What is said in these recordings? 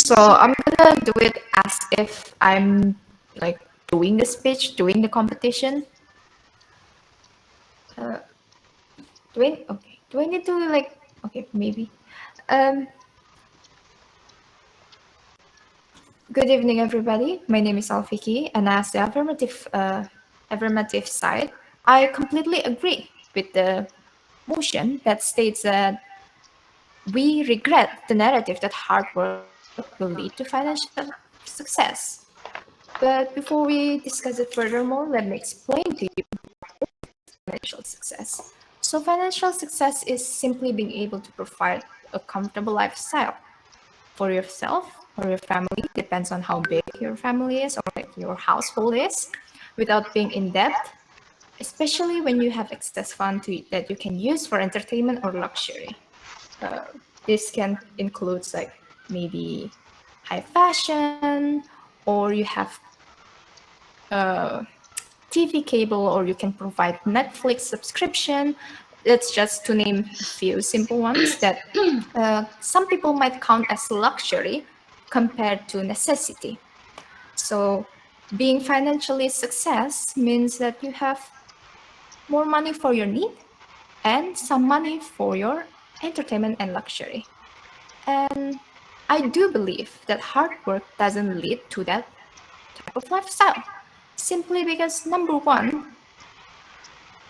So I'm gonna do it as if I'm like doing the speech, doing the competition. Do I need to like? Okay, maybe. Um, Good evening, everybody. My name is Alfiki, and as the affirmative side, I completely agree with the motion that states that we regret the narrative that hard work will lead to financial success. But before we discuss it furthermore, let me explain to you financial success. So, financial success is simply being able to provide a comfortable lifestyle for yourself or your family, depends on how big your family is or like your household is, without being in debt, especially when you have excess fund that you can use for entertainment or luxury. Uh, this can include like maybe high fashion, or you have uh, TV cable, or you can provide Netflix subscription. That's just to name a few simple ones that some people might count as luxury compared to necessity. So, being financially success means that you have more money for your need and some money for your entertainment and luxury. And I do believe that hard work doesn't lead to that type of lifestyle. Simply because number one,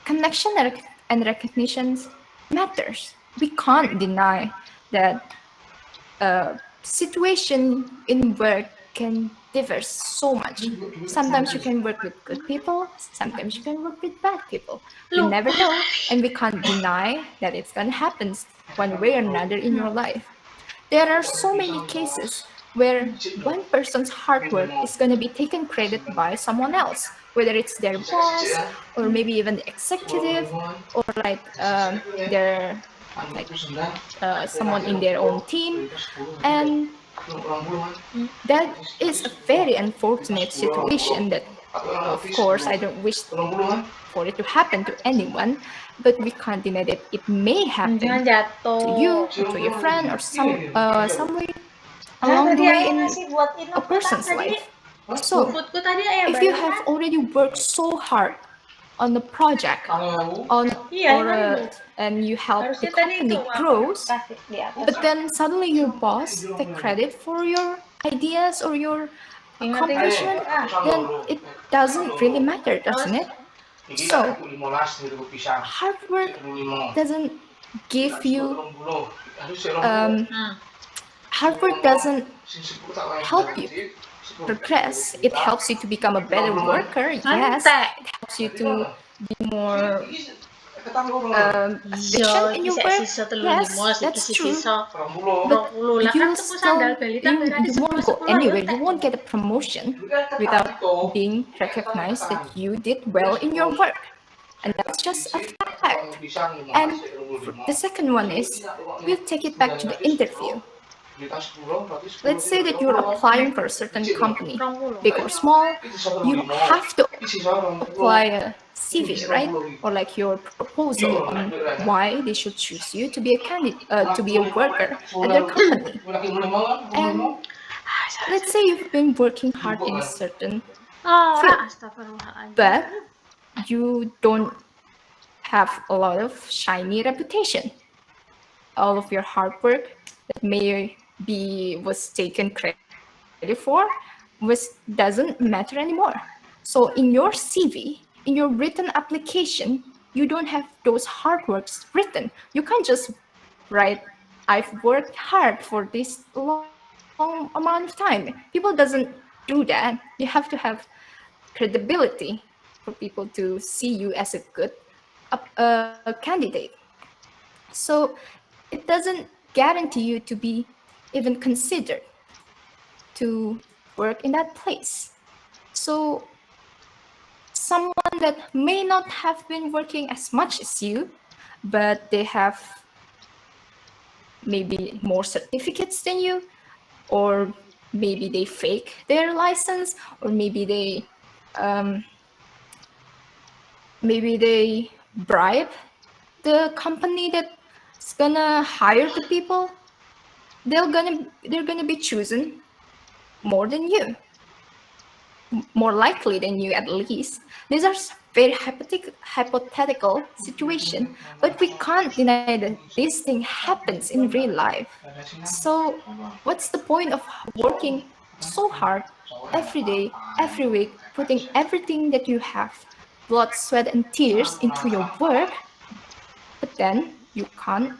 connection and recognition matters. We can't deny that situation in work can differ so much. Sometimes you can work with good people, sometimes you can work with bad people. We never know, and we can't deny that it's gonna happen one way or another in your life. There are so many cases where one person's hard work is going to be taken credit by someone else, whether it's their boss or maybe even the executive or like their like someone in their own team, and that is a very unfortunate situation that of course I don't wish for it to happen to anyone, but we can't deny that it may happen Jangan to jatuh. you or to your friend or some way Nah, along the tadi way ayah in ngasih buat ini a kita person's tadi life. So GoFoodku tadi ayah if you bayar have kan? already worked so hard on the project Iya, or 5.000. and you help the Harusnya tadi itu company apa? grows, Kasih di atas. but then suddenly your boss take credit for your ideas or your accomplishment, then it doesn't really matter, doesn't it? So hard work doesn't give you hard work doesn't help you progress. It helps you to become a better worker, yes. It helps you to be more efficient in your work, yes, that's true. But you still you won't go anywhere. You won't get a promotion without being recognized that you did well in your work, and that's just a fact. And the second one is, we'll take it back to the interview. Let's say that you're applying for a certain company, big or small. You have to apply a CV, right? Or like your proposal on why they should choose you to be a candidate, to be a worker at their company. And let's say you've been working hard in a certain field, but you don't have a lot of shiny reputation. All of your hard work that was taken credit for doesn't matter anymore. So in your CV, in your written application, you don't have those hard works written. You can't just write, I've worked hard for this long amount of time. People doesn't do that. You have to have credibility for people to see you as a good candidate. So it doesn't guarantee you to be even considered to work in that place. So someone that may not have been working as much as you, but they have maybe more certificates than you, or maybe they fake their license, or maybe they bribe the company that's gonna hire the people. They're gonna be chosen more than you, more likely than you at least. These are very hypothetical situation, but we can't deny that this thing happens in real life. So what's the point of working so hard every day, every week, putting everything that you have, blood, sweat, and tears into your work, but then you can't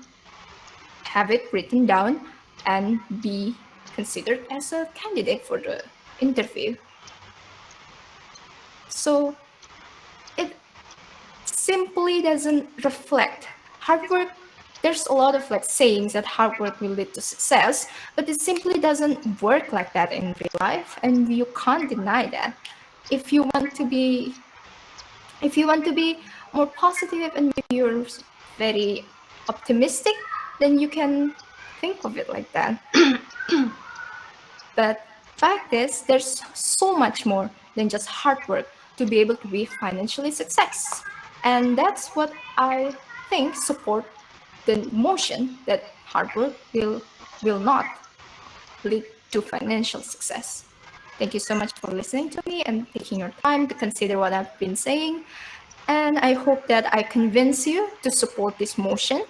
have it written down and be considered as a candidate for the interview? So it simply doesn't reflect hard work. There's a lot of like sayings that hard work will lead to success, but it simply doesn't work like that in real life, and you can't deny that. If you want to be, if you want to be more positive and maybe you're very optimistic, then you can think of it like that. But fact is, there's so much more than just hard work to be able to be financially success. And that's what I think support the notion that hard work will not lead to financial success. Thank you so much for listening to me and taking your time to consider what I've been saying. And I hope that I convince you to support this motion.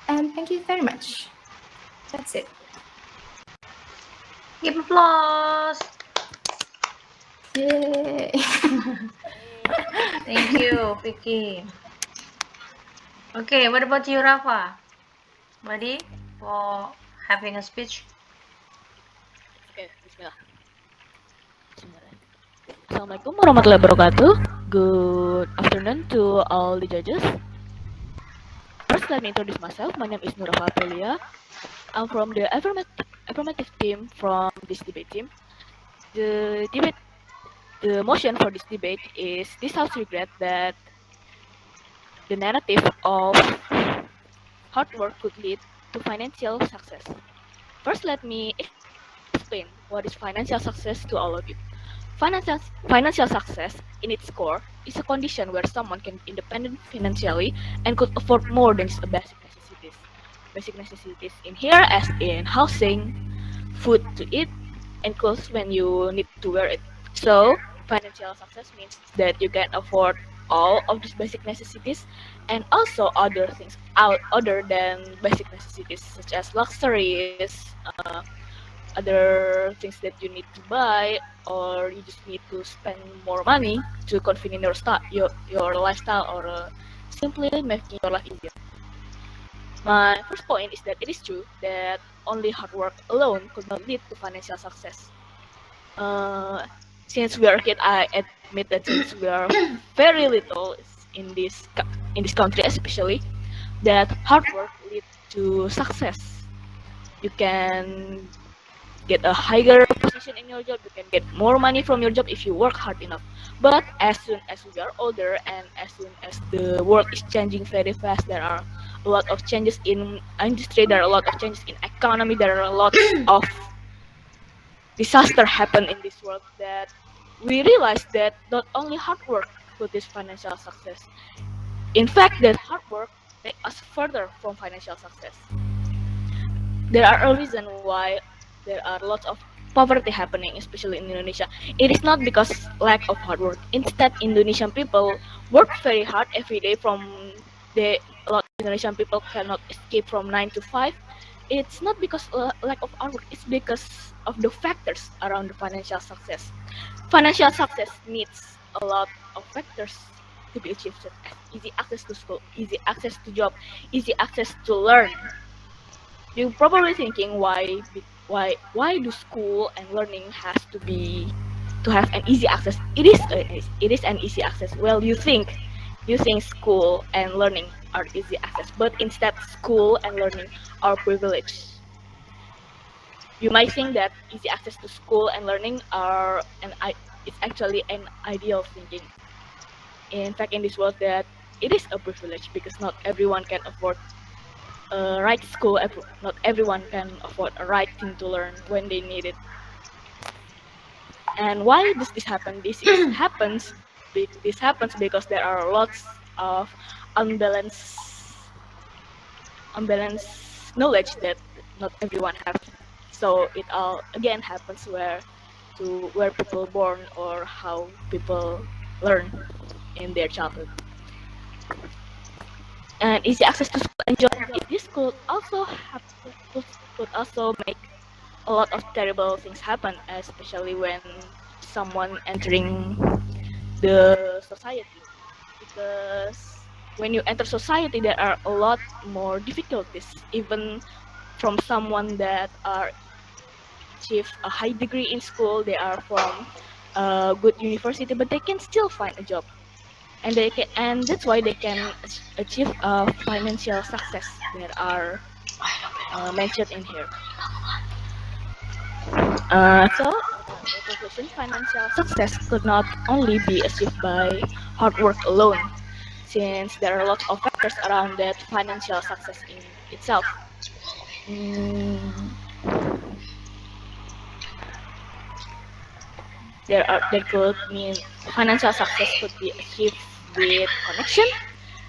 And thank you very much. That's it. Give applause. Yay. Thank you, Vicky. Okay, what about you, Rafa? Ready for having a speech? Oke, bismillah. Assalamualaikum warahmatullahi wabarakatuh. Good afternoon to all the judges. First, let me introduce myself. My name is Nurafa Aprilia. I'm from the affirmative team from this debate team. The motion for this debate is this House regret that the narrative of hard work could lead to financial success. First, let me explain what is financial success to all of you. Financial success, in its core, is a condition where someone can be independent financially and could afford more than just basic necessities. Basic necessities in here as in housing, food to eat, and clothes when you need to wear it. So, financial success means that you can afford all of these basic necessities and also other things other than basic necessities such as luxuries, other things that you need to buy, or you just need to spend more money to convenience your lifestyle, or simply making your life easier. My first point is that it is true that only hard work alone could not lead to financial success. Since we are a kid, I admit that since we are very little in this country, especially, that hard work leads to success. You can get a higher position in your job, you can get more money from your job if you work hard enough. But as soon as we are older and as soon as the world is changing very fast, there are a lot of changes in industry, there are a lot of changes in economy, there are a lot of disaster happen in this world, that we realize that not only hard work produces financial success. In fact, that hard work takes us further from financial success. There are a reason why there are lots of poverty happening, especially in Indonesia. It is not because lack of hard work. Instead, Indonesian people work very hard every day. A lot of Indonesian people cannot escape from 9 to 5. It's not because lack of hard work. It's because of the factors around the financial success. Financial success needs a lot of factors to be achieved, such as easy access to school, easy access to job, easy access to learn. You're probably thinking why do school and learning has to have an easy access? It is an easy access. Well, you think school and learning are easy access, but instead school and learning are privilege. You might think that easy access to school and learning it's actually an ideal thinking. In fact, in this world, that it is a privilege because not everyone can afford a right school. Not everyone can afford a right thing to learn when they need it. And why does this happen? This happens because there are lots of unbalanced knowledge that not everyone has. So it all again happens where to where people born or how people learn in their childhood. And easy access to school and job. This could also make a lot of terrible things happen, especially when someone entering the society. Because when you enter society, there are a lot more difficulties, even from someone that are achieve a high degree in school, they are from a good university, but they can still find a job, and that's why they can achieve a financial success that are mentioned in here. The conclusion: financial success could not only be achieved by hard work alone, since there are a lot of factors around that financial success in itself. Mm, there could mean financial success could be achieved with connection.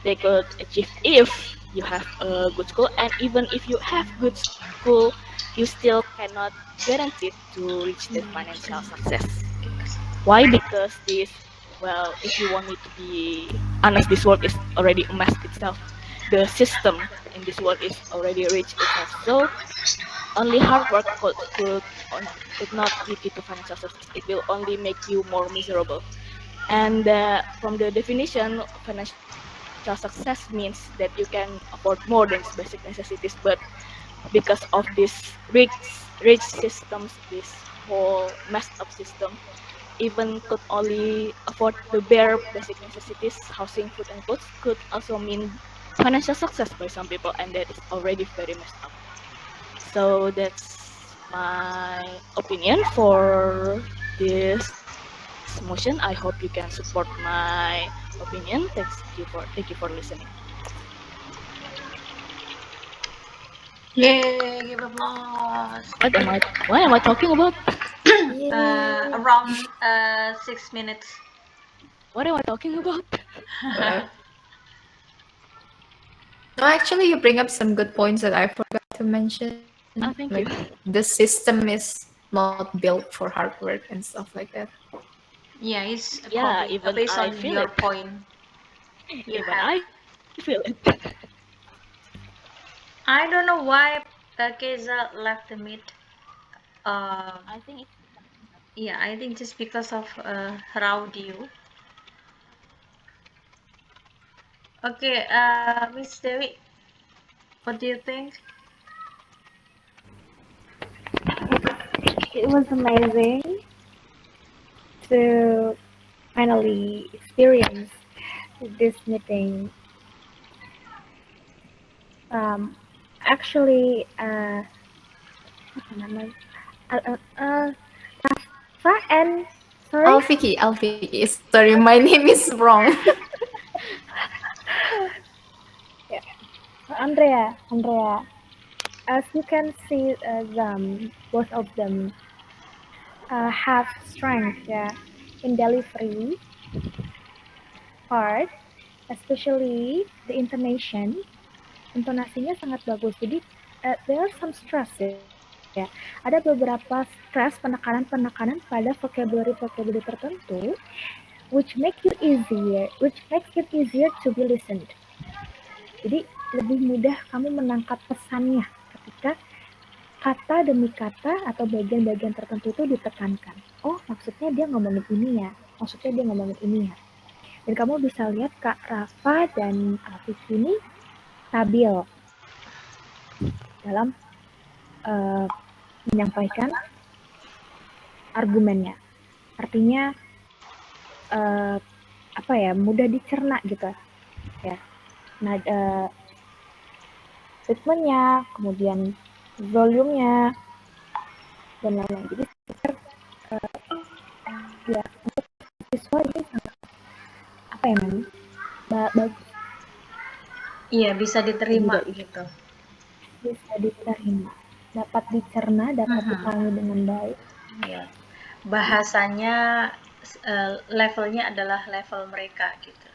They could achieve if you have a good school, and even if you have good school, you still cannot guarantee to reach that financial success. Why? Because if you want me to be honest, this world is already a mess itself. The system in this world is already rich itself. So only hard work could not lead you to financial success. It will only make you more miserable. And from the definition, financial success means that you can afford more than just basic necessities. But because of this rich systems, this whole messed up system, even could only afford the bare basic necessities, housing, food, and clothes, could also mean financial success by some people, and that is already very messed up. So that's my opinion for this motion. I hope you can support my opinion. Thank you for listening. Yay! Give applause. What am I talking about? Around 6 minutes. What am I talking about? No, actually, you bring up some good points that I forgot to mention. Thank Like, you. the system is not built for hard work and stuff like that. Yeah, it's Yeah, even based I on feel your it. point. You Even have. I feel it. I don't know why Keza left the meet. I think it's Yeah, I think just because of her audio. Okay, Miss Dewi, what do you think? It was amazing to finally experience this meeting. Actually, apa namanya? Rafa and sorry, Alfiki. Sorry, my name is wrong. yeah, Andrea. As you can see, both of them have strength, yeah, in delivery part, especially the intonation. Intonasinya sangat bagus. Jadi there are some stress ya. Ada beberapa stress penekanan pada vocabulary tertentu which makes it easier to be listened. Jadi lebih mudah kamu menangkap pesannya ketika kata demi kata atau bagian-bagian tertentu itu ditekankan. Oh, maksudnya dia ngomongin ini ya. Dan kamu bisa lihat Kak Rafa dan Vicky ini stabil dalam menyampaikan argumennya. Artinya mudah dicerna gitu ya. Ritmenya, kemudian volumenya dan lain-lain. Jadi ya untuk siswa ini sangat bagus. Iya, bisa diterima gitu. Bisa diterima, dapat dicerna, dapat dipahami dengan baik. Iya. Bahasanya levelnya adalah level mereka gitu.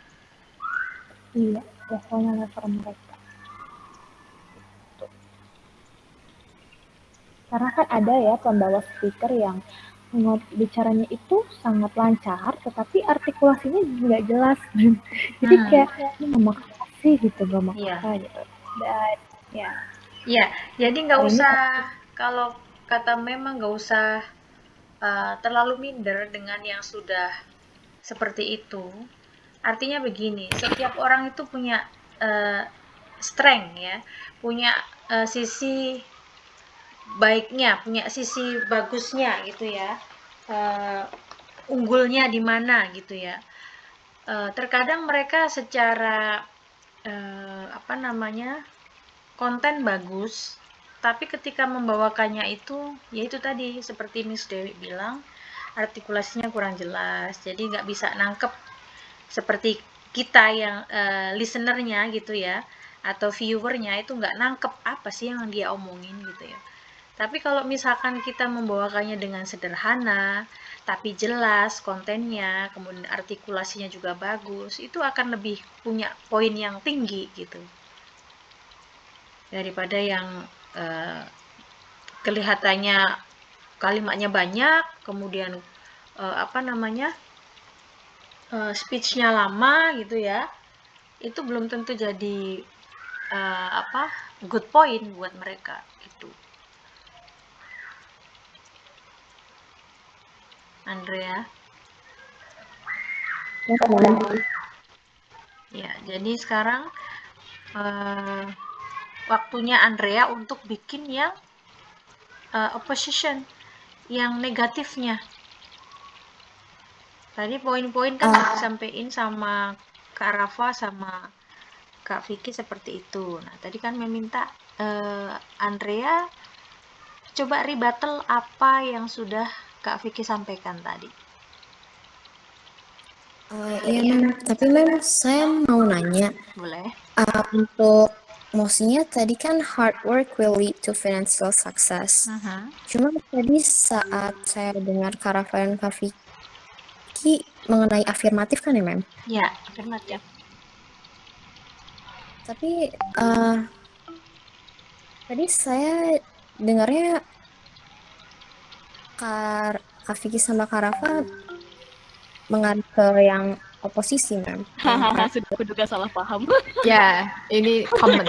Iya, levelnya level mereka. Karena kan ada ya pembawa speaker yang bicaranya itu sangat lancar, tetapi artikulasinya nggak jelas. Jadi kayak ini ngomong apa sih gitu, ngomong apa gitu. Dan ya. Iya, jadi nggak usah, kalau kata memang nggak usah terlalu minder dengan yang sudah seperti itu. Artinya begini, setiap orang itu punya strength ya, punya sisi baiknya, punya sisi bagusnya gitu ya, unggulnya di mana gitu ya. Terkadang mereka secara konten bagus, tapi ketika membawakannya itu, yaitu tadi seperti Miss Dewi bilang, artikulasinya kurang jelas, jadi nggak bisa nangkep seperti kita yang listenernya gitu ya, atau viewernya itu nggak nangkep apa sih yang dia omongin gitu ya. Tapi kalau misalkan kita membawakannya dengan sederhana, tapi jelas kontennya, kemudian artikulasinya juga bagus, itu akan lebih punya poin yang tinggi gitu. Daripada yang kelihatannya kalimatnya banyak, kemudian speech-nya lama gitu ya, itu belum tentu jadi good point buat mereka gitu. Andrea. Ya, jadi sekarang waktunya Andrea untuk bikin yang opposition, yang negatifnya. Tadi poin-poin kan udah disampaikan sama Kak Rafa sama Kak Vicky seperti itu. Nah, tadi kan meminta Andrea coba rebuttal apa yang sudah Kak Vicky sampaikan tadi. Iya Mem, tapi Mem saya mau nanya. Boleh. Untuk maksudnya tadi kan hard work will lead to financial success. Cuma tadi saat saya dengar Kak Rafa dan Kak Vicky mengenai afirmatif kan ya Mem? Ya, afirmatif. Tapi tadi saya dengarnya Kak Vicky sama Kak Rafa mengarah ke yang oposisi Mem. Sudah aku juga salah paham. Ya, ini common.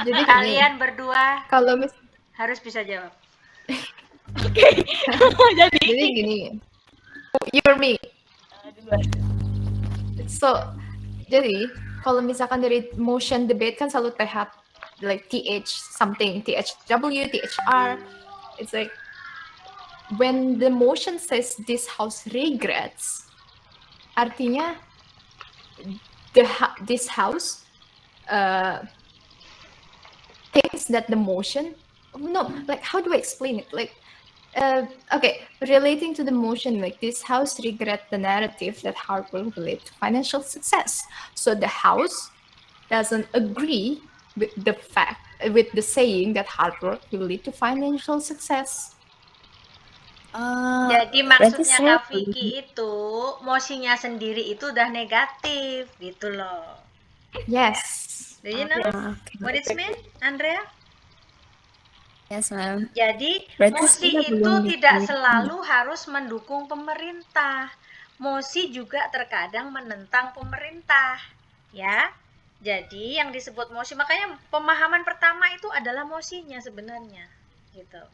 Jadi kalian berdua kalau harus bisa jawab. Oke. Jadi gini. You're me. So, jadi kalau misalkan dari motion debate kan selalu TH, like TH something, THW, THR. It's like when the motion says this house regrets, artinya this house thinks that the motion, like how do I explain it? Like, okay, relating to the motion, like this house regret the narrative that hard work will lead to financial success. So the house doesn't agree with the saying that hard work will lead to financial success. Jadi maksudnya Kak Vicky itu mosinya sendiri itu udah negatif gitu loh. Yes. Do you know what it mean, Andrea? Yes, Ma'am. Jadi mosi itu tidak selalu harus mendukung pemerintah. Mosi juga terkadang menentang pemerintah, ya. Jadi yang disebut mosi, makanya pemahaman pertama itu adalah mosinya sebenarnya, gitu.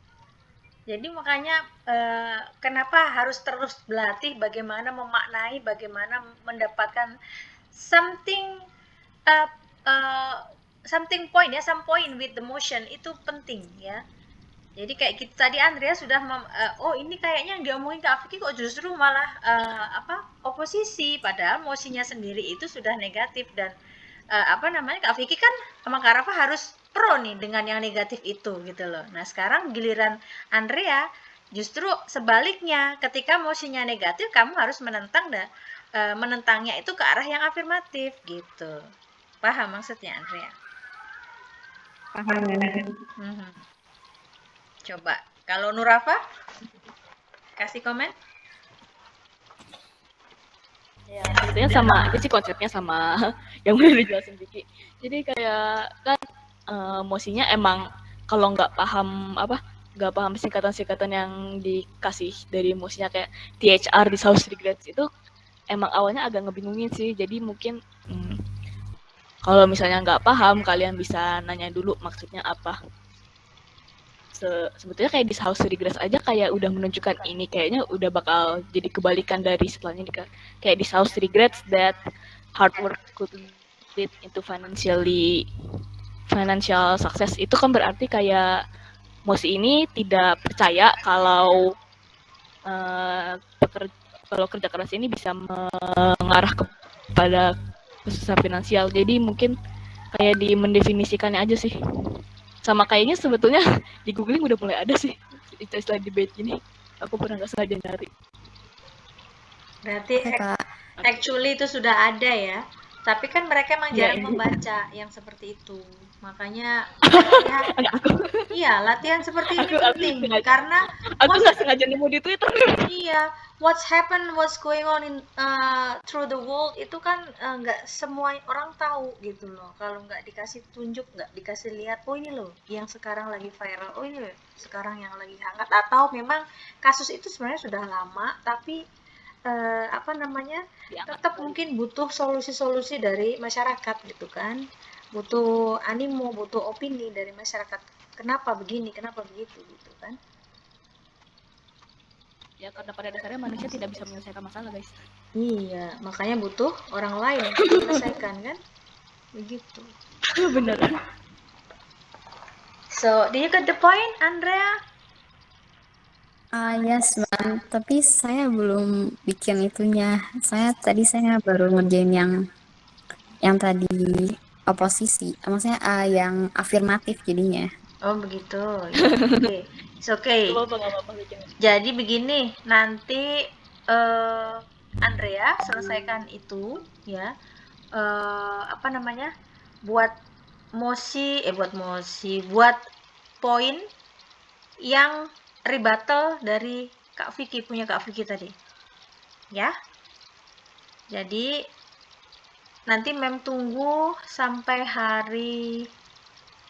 Jadi makanya kenapa harus terus berlatih bagaimana memaknai, bagaimana mendapatkan something point ya, some point with the motion itu penting ya. Jadi kayak kita tadi Andrea sudah oh ini kayaknya yang diomongin Kak Vicky kok justru malah oposisi, padahal mosinya sendiri itu sudah negatif dan Kak Vicky kan sama Kak Rafa harus pro nih dengan yang negatif itu gitu loh. Nah sekarang giliran Andrea justru sebaliknya, ketika mosinya negatif kamu harus menentangnya itu ke arah yang afirmatif gitu. Paham maksudnya Andrea? Paham. Coba kalau Nurafa kasih komen. Ya, sebetulnya sama, itu sih konsepnya sama yang udah dijelasin Vicky. Jadi kayak kan emosinya emang kalau nggak paham nggak paham singkatan-singkatan yang dikasih dari mosinya kayak THR di house regrets itu emang awalnya agak ngebingungin sih. Jadi mungkin kalau misalnya nggak paham, kalian bisa nanya dulu maksudnya apa. Sebetulnya kayak di house regrets aja kayak udah menunjukkan ini kayaknya udah bakal jadi kebalikan dari setelahnya kayak di house regrets that hard work could lead into financial success. Itu kan berarti kayak Mosi ini tidak percaya kalau kalau kerja keras ini bisa mengarah kepada kesusahan finansial. Jadi mungkin kayak mendefinisikannya aja sih. Sama kayaknya sebetulnya di googling udah mulai ada sih istilah debate gini. Aku pernah nggak sengaja nyari. Berarti actually itu sudah ada ya. Tapi kan mereka emang jarang membaca yang seperti itu. Makanya latihan seperti ini penting karena aku nggak sengaja nemu di Twitter. Iya, what's going on in through the world itu kan nggak semua orang tahu gitu loh. Kalau nggak dikasih tunjuk, nggak dikasih lihat, oh ini loh yang sekarang lagi viral, oh ini loh sekarang yang lagi hangat, atau memang kasus itu sebenarnya sudah lama tapi tetap mungkin butuh solusi-solusi dari masyarakat gitu kan, butuh animo, butuh opini dari masyarakat, kenapa begini, kenapa begitu gitu kan. Ya karena pada dasarnya manusia tidak bisa menyelesaikan masalah guys. Iya, makanya butuh orang lain untuk menyelesaikan kan, begitu. Bener. So, do you get the point, Andrea? Yes, ma'am. Tapi saya belum bikin itunya. Saya baru ngerjain yang tadi oposisi. Maksudnya yang afirmatif jadinya. Oh begitu. Oke. It's okay. Jadi begini, nanti Andrea selesaikan itu ya. Buat poin yang rebuttal dari Kak Vicky, punya Kak Vicky tadi. Ya. Jadi nanti mem tunggu sampai hari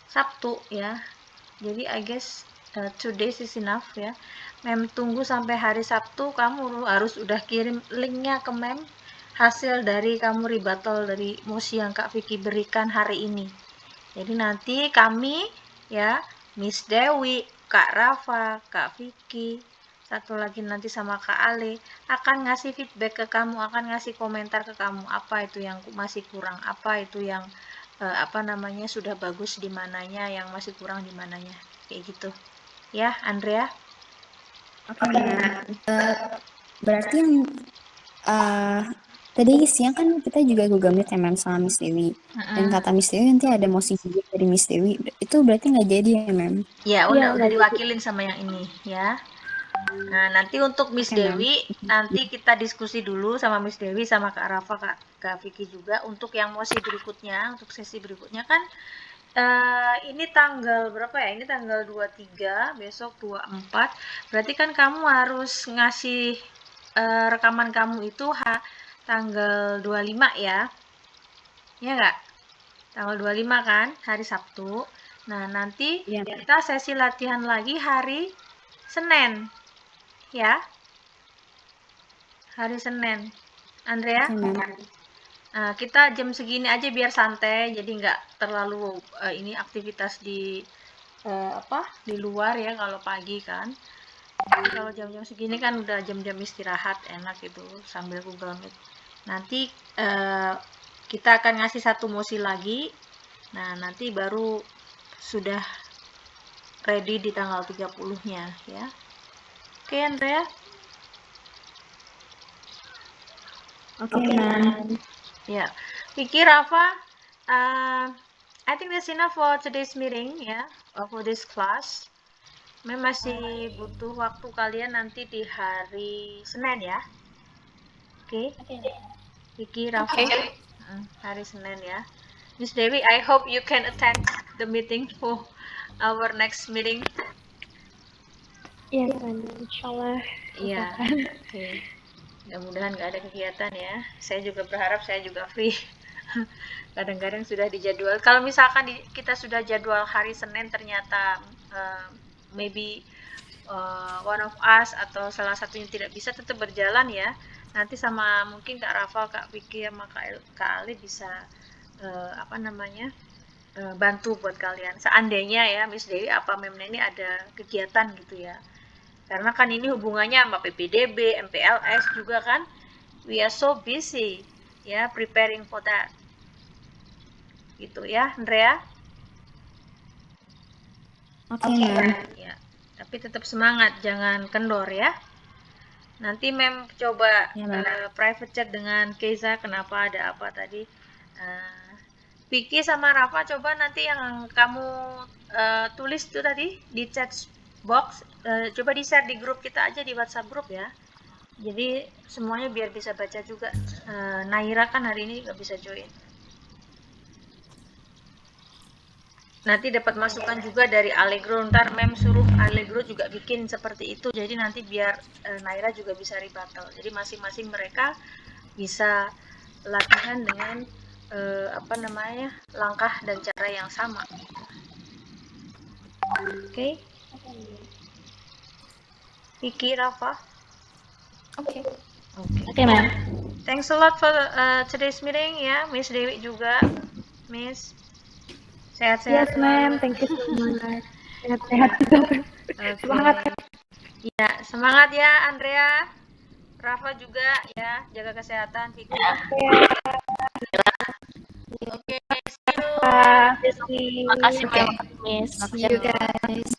Sabtu ya. Jadi I guess 2 days is enough ya. Mem tunggu sampai hari Sabtu, kamu harus udah kirim linknya ke mem hasil dari kamu rebuttal dari mosi yang Kak Vicky berikan hari ini. Jadi nanti kami ya, Miss Dewi, Kak Rafa, Kak Vicky, satu lagi nanti sama Kak Ale akan ngasih feedback ke kamu, akan ngasih komentar ke kamu, apa itu yang masih kurang, apa itu yang sudah bagus di mananya, yang masih kurang di mananya, kayak gitu ya Andrea. Oke. Berarti yang tadi siang kan kita juga Google Meet ya mem sama Miss Dewi. Dan kata Miss Dewi nanti ada mosi juga dari Miss Dewi. Itu berarti nggak jadi ya mem? Ya udah diwakilin sama yang ini ya. Nah nanti untuk Miss Dewi nanti kita diskusi dulu sama Miss Dewi sama Kak Rafa, Kak Vicky juga untuk yang mosi berikutnya, untuk sesi berikutnya kan ini tanggal berapa ya? Ini tanggal 23, besok 24. Berarti kan kamu harus ngasih rekaman kamu itu tanggal 25 ya. Ya enggak? Tanggal 25 kan, hari Sabtu. Nah, nanti kita sesi latihan lagi hari Senin. Ya. Hari Senin. Andrea? Kita jam segini aja biar santai, jadi nggak terlalu ini aktivitas di di luar ya kalau pagi kan. Jadi kalau jam-jam segini kan udah jam-jam istirahat, enak gitu sambil Google Meet. Nanti kita akan ngasih satu mosi lagi. Nah, nanti baru sudah ready di tanggal 30-nya ya. Oke, Andrea? Oke, ma'am. Ya, Vicky, Rafa, I think that's enough for today's meeting ya, for this class. Mem masih butuh waktu kalian nanti di hari Senin ya. Oke. Vicky, Rafa, hari Senin ya. Miss Dewi, I hope you can attend the meeting for our next meeting. Iya, insyaallah. Iya. Oke. Mudah-mudahan nggak ada kegiatan ya. Saya juga berharap saya juga free. Kadang-kadang sudah dijadwal. Kalau misalkan kita sudah jadwal hari Senin ternyata maybe one of us atau salah satunya tidak bisa, tetap berjalan ya. Nanti sama mungkin Kak Rafa, Kak Vicky sama Kak Ali bisa bantu buat kalian. Seandainya ya Miss Dewi apa Memna ini ada kegiatan gitu ya. Karena kan ini hubungannya sama PPDB, MPLS juga kan. We are so busy ya preparing for that. Gitu ya, Andrea. Oke, Mem. Ya, tapi tetap semangat, jangan kendor ya. Nanti Mem coba Ya, Mem. private chat dengan Keiza, kenapa ada apa tadi. Vicky sama Rafa coba nanti yang kamu tulis itu tadi di chat box, coba di-share di grup kita aja, di WhatsApp grup ya. Jadi semuanya biar bisa baca juga. Naira kan hari ini nggak bisa join. Nanti dapat masukan juga dari Allegro, ntar Mem suruh Allegro juga bikin seperti itu, jadi nanti biar Naira juga bisa rebuttal. Jadi masing-masing mereka bisa latihan dengan langkah dan cara yang sama. Oke. Vicky, Rafa. Okay. Okay, ma'am. Thanks a lot for today's meeting ya, Miss Dewi juga, Miss. Sehat-sehat. Yes, ma'am. Thank you so much. Sehat-sehat juga. Semangat. Ya, semangat ya Andrea. Rafa juga ya, jaga kesehatan. Vicky. Oke, Makasih, Miss. See you guys.